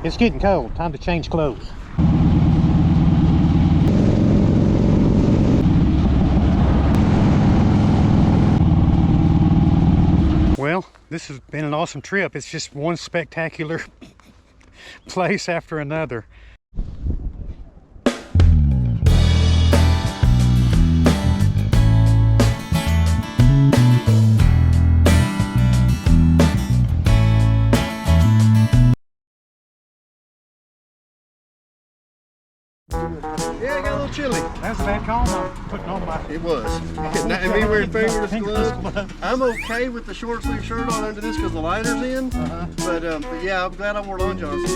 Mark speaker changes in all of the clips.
Speaker 1: It's getting cold. Time to change clothes. Well, this has been an awesome trip. It's just one spectacular place after another.
Speaker 2: Yeah, I got a little chilly.
Speaker 1: That's a bad call. I'm putting on my...
Speaker 2: It was. And me wearing fingerless gloves. I'm okay with the short sleeve shirt on under this because the lighter's in. But yeah, I'm glad I wore long johns.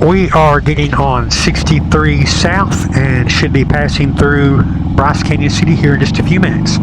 Speaker 1: We are getting on 63 South and should be passing through Bryce Canyon City here in just a few minutes.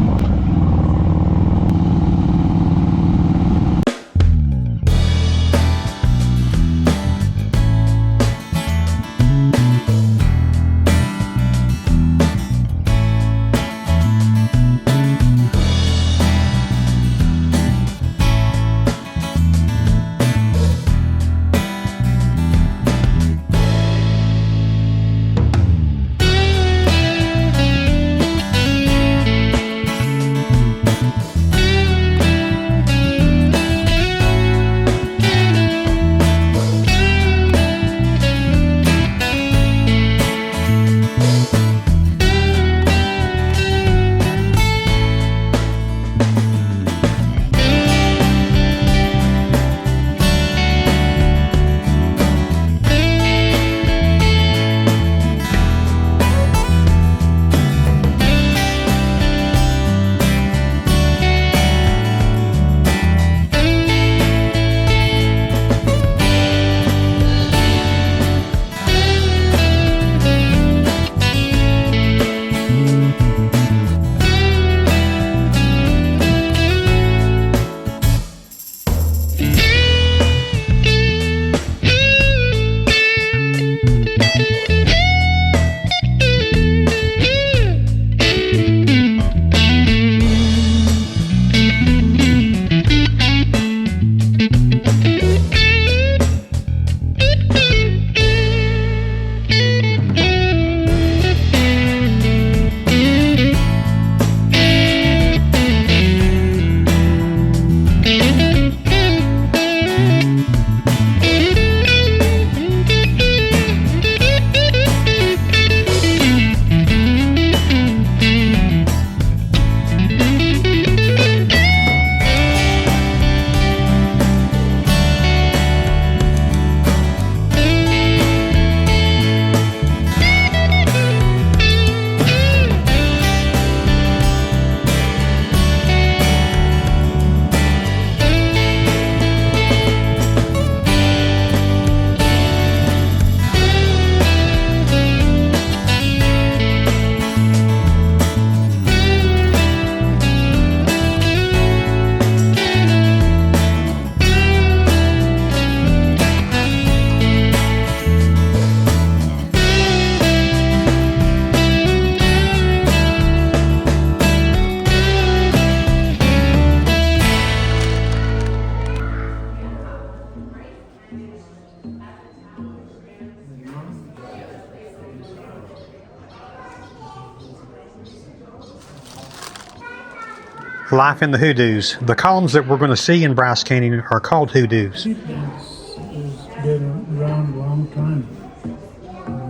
Speaker 1: Life in the hoodoos. The columns that we're going to see in Bryce Canyon are called hoodoos.
Speaker 3: Sheep dance has been around a long time,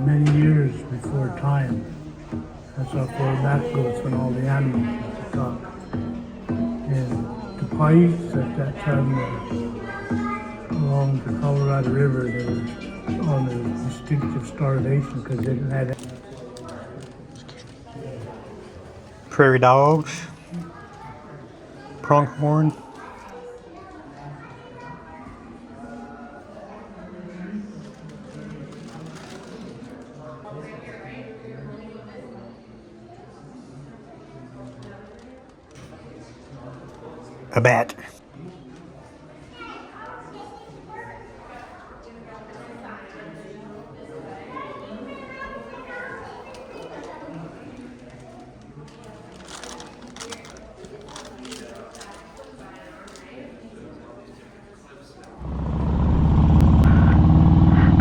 Speaker 3: many years before time. That's how far back goes when all the animals used to talk. And the pipes at that time along the Colorado River, they were on a distinctive starvation because they didn't have any.
Speaker 1: Prairie dogs. Pronghorn. A bat.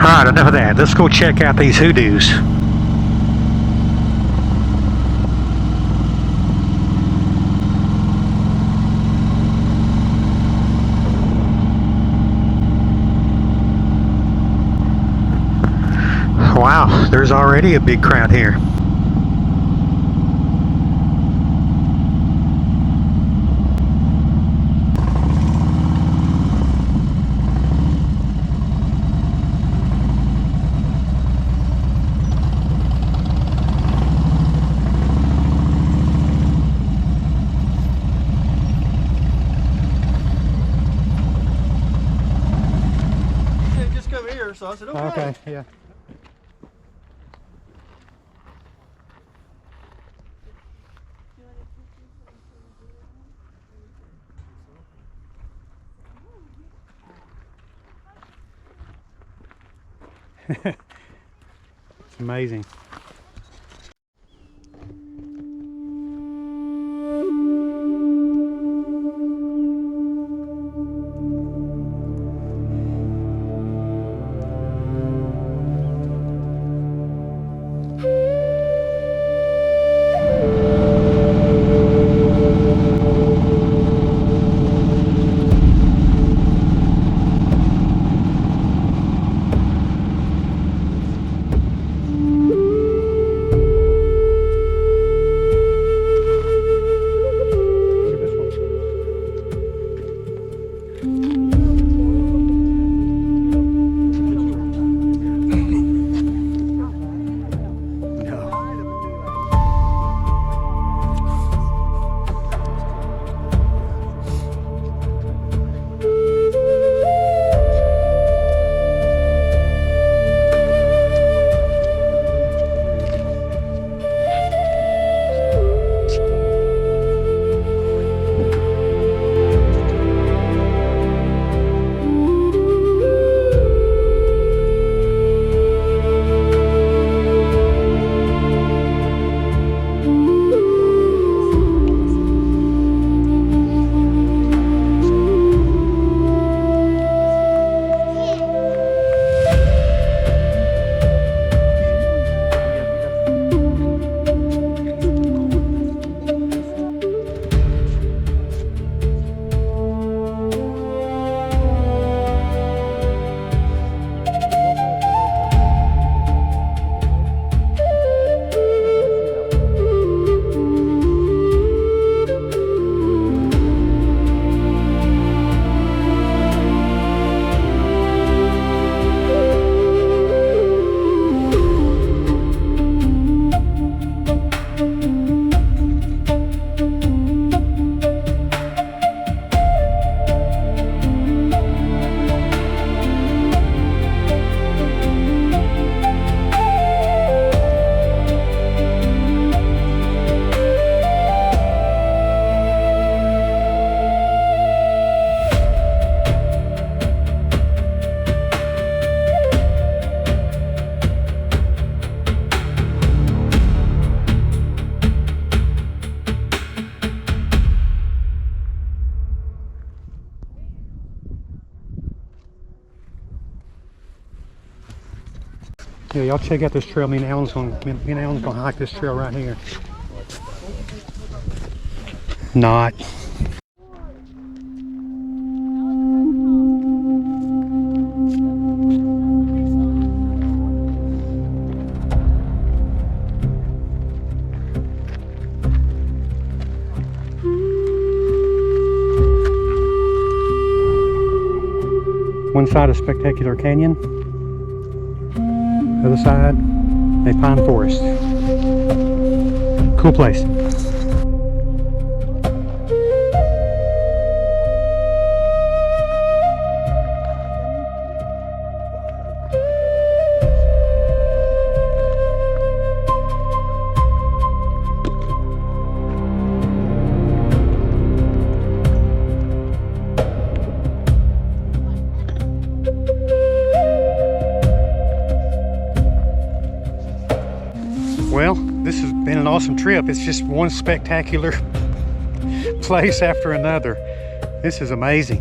Speaker 1: Alright, enough of that. Let's go check out these hoodoos. Wow, there's already a big crowd here.
Speaker 2: Just come here, so I said, okay.
Speaker 1: Okay, yeah. It's amazing. Yeah, y'all check out this trail. Me and Alan's gonna hike this trail right here. Not. One side is Spectacular Canyon. Other side, a pine forest. Cool place. Well, this has been an awesome trip. It's just one spectacular place after another. This is amazing.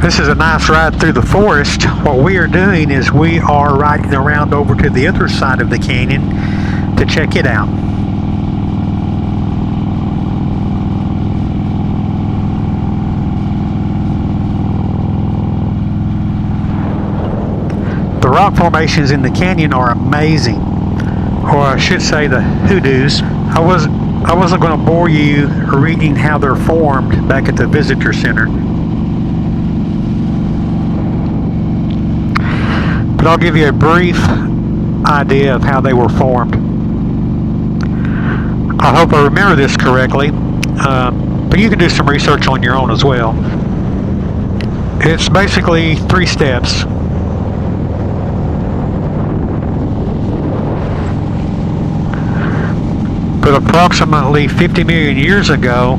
Speaker 1: This is a nice ride through the forest. What we are doing is we are riding around over to the other side of the canyon to check it out. The rock formations in the canyon are amazing, or I should say the hoodoos. I wasn't going to bore you reading how they're formed back at the visitor center, but I'll give you a brief idea of how they were formed. I hope I remember this correctly, but you can do some research on your own as well. It's basically 3 steps. But approximately 50 million years ago,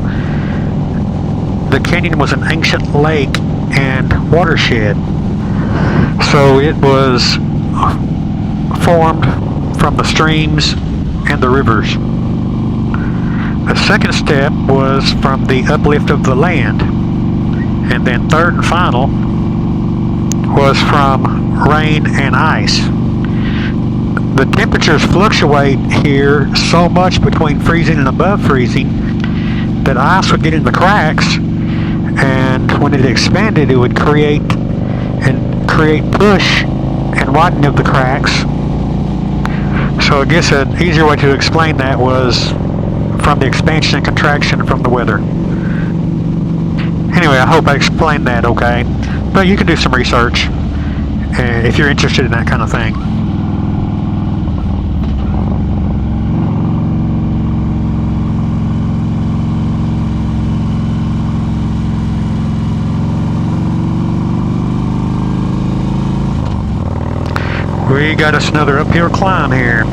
Speaker 1: the canyon was an ancient lake and watershed. So it was formed from the streams and the rivers. The second step was from the uplift of the land. And then third and final was from rain and ice. The temperatures fluctuate here so much between freezing and above freezing that ice would get in the cracks, and when it expanded it would create push and widening of the cracks. So I guess an easier way to explain that was from the expansion and contraction from the weather. Anyway, I hope I explained that okay, but you can do some research if you're interested in that kind of thing. We got us another uphill climb here.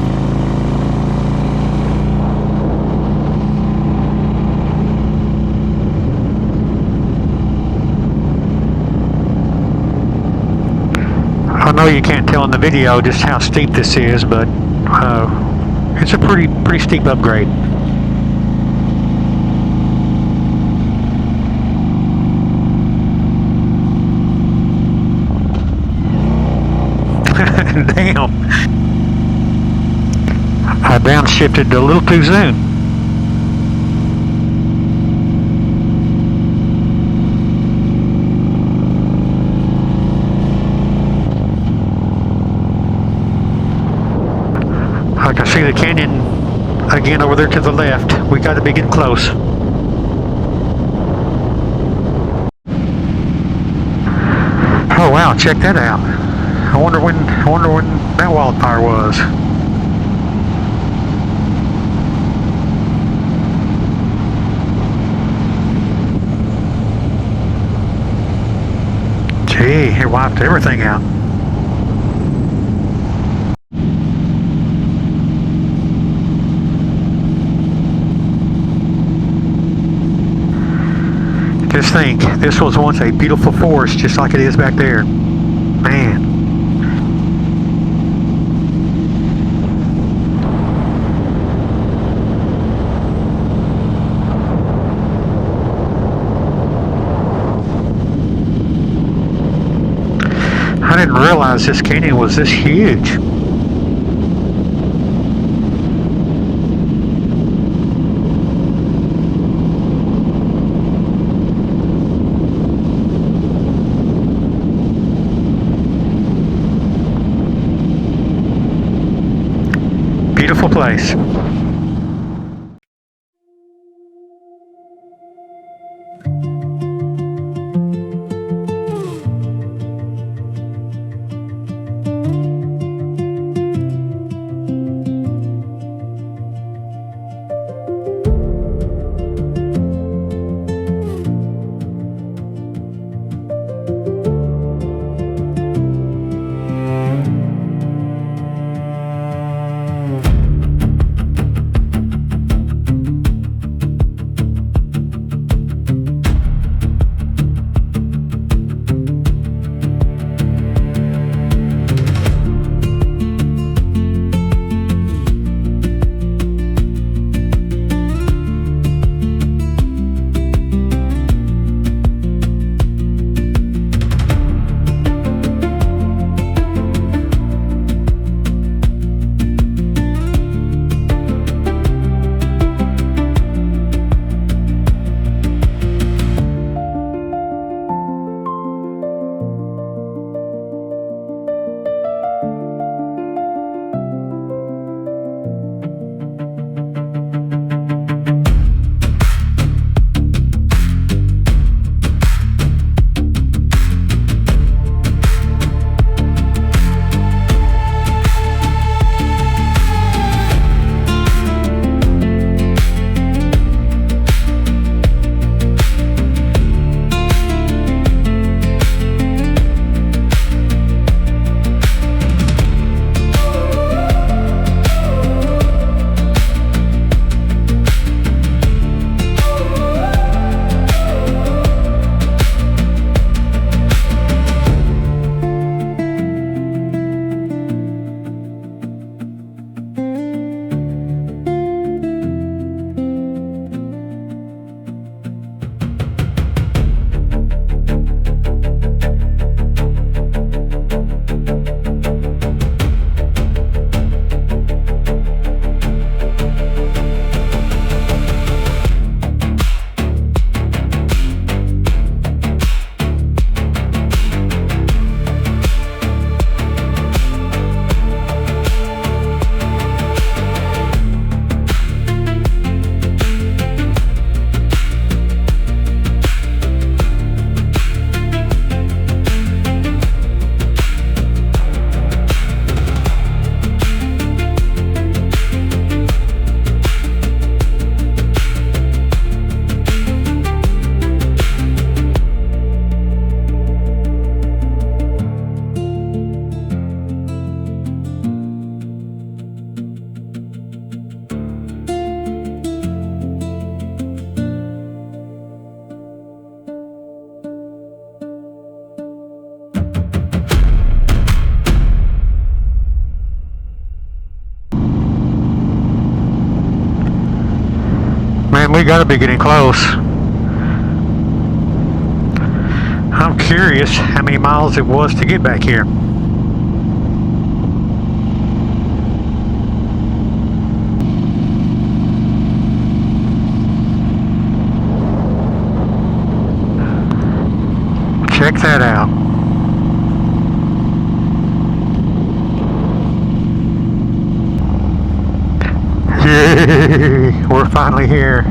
Speaker 1: I know you can't tell in the video just how steep this is, but it's a pretty steep upgrade. Damn. I downshifted a little too soon. I can see the canyon again over there to the left. We got to be getting close. Oh wow, check that out. I wonder when that wildfire was. Gee, it wiped everything out. Just think, this was once a beautiful forest just like it is back there. Man. I didn't realize this canyon was this huge. Beautiful place. Man, we gotta be getting close. I'm curious how many miles it was to get back here. Check that out. Yay! We're finally here.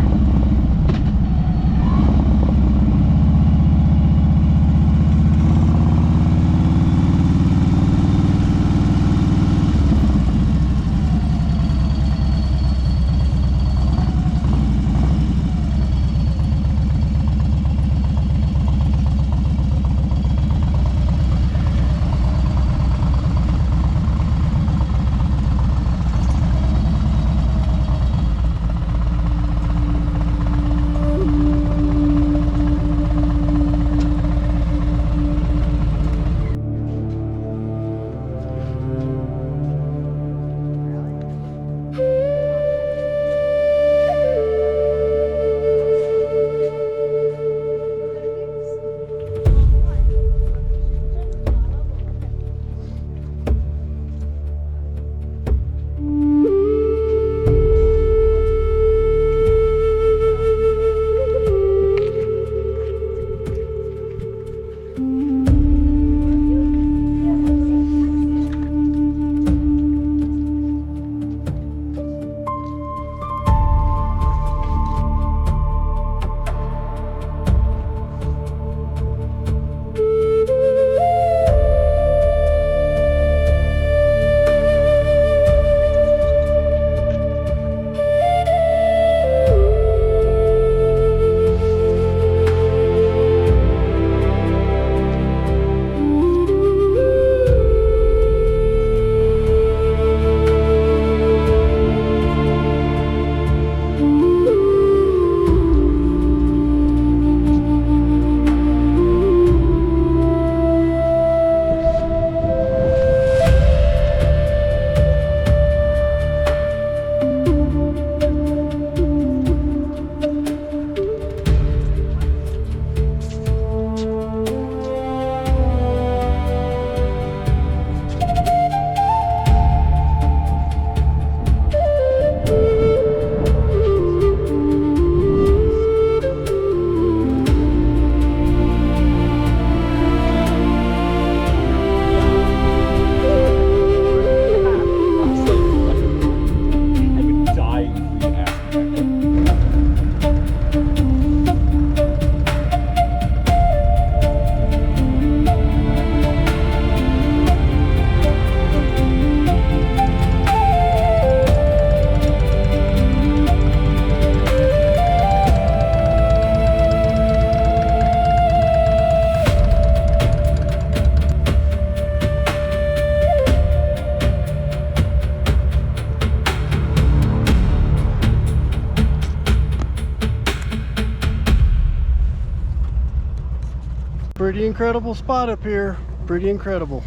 Speaker 2: Pretty incredible spot up here. Pretty incredible.